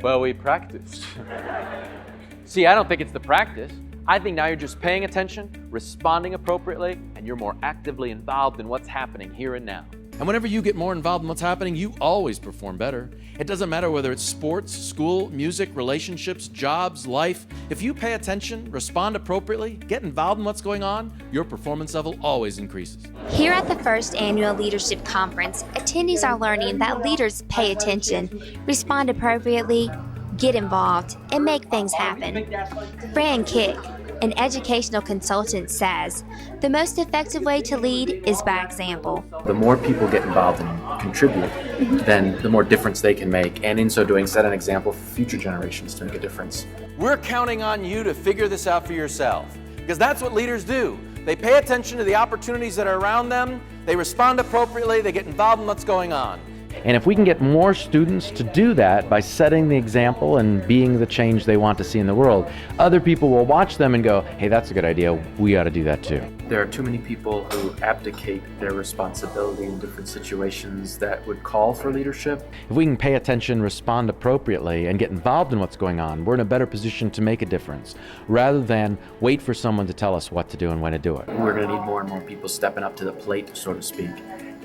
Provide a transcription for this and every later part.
Well, we practiced. See, I don't think it's the practice. I think now you're just paying attention, responding appropriately, and you're more actively involved in what's happening here and now. And whenever you get more involved in what's happening, you always perform better. It doesn't matter whether it's sports, school, music, relationships, jobs, life. If you pay attention, respond appropriately, get involved in what's going on, your performance level always increases. Here at the first annual Leadership Conference, attendees are learning that leaders pay attention, respond appropriately, get involved, and make things happen. Fran Kick, an educational consultant, says the most effective way to lead is by example. The more people get involved and contribute, then the more difference they can make, and in so doing, set an example for future generations to make a difference. We're counting on you to figure this out for yourself, because that's what leaders do. They pay attention to the opportunities that are around them, they respond appropriately, they get involved in what's going on. And if we can get more students to do that by setting the example and being the change they want to see in the world, other people will watch them and go, hey, that's a good idea, we ought to do that too. There are too many people who abdicate their responsibility in different situations that would call for leadership. If we can pay attention, respond appropriately, and get involved in what's going on, we're in a better position to make a difference, rather than wait for someone to tell us what to do and when to do it. We're going to need more and more people stepping up to the plate, so to speak,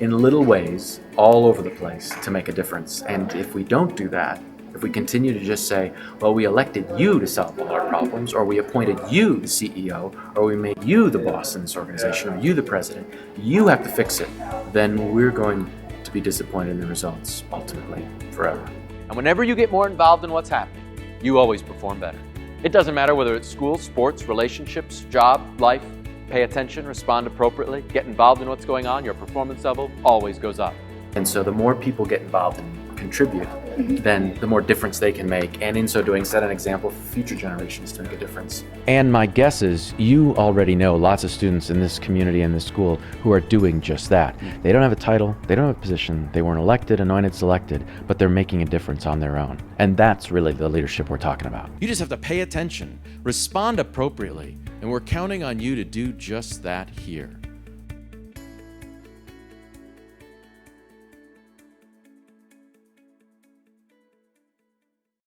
in little ways, all over the place, to make a difference. And if we don't do that, if we continue to just say, well, we elected you to solve all our problems, or we appointed you the CEO, or we made you the boss in this organization, or you the president, you have to fix it, then we're going to be disappointed in the results, ultimately, forever. And whenever you get more involved in what's happening, you always perform better. It doesn't matter whether it's school, sports, relationships, job, life. Pay attention, respond appropriately, get involved in what's going on, your performance level always goes up. And so the more people get involved and contribute, then the more difference they can make, and in so doing, set an example for future generations to make a difference. And my guess is you already know lots of students in this community and this school who are doing just that. They don't have a title, they don't have a position, they weren't elected, anointed, selected, but they're making a difference on their own. And that's really the leadership we're talking about. You just have to pay attention, respond appropriately, and we're counting on you to do just that here.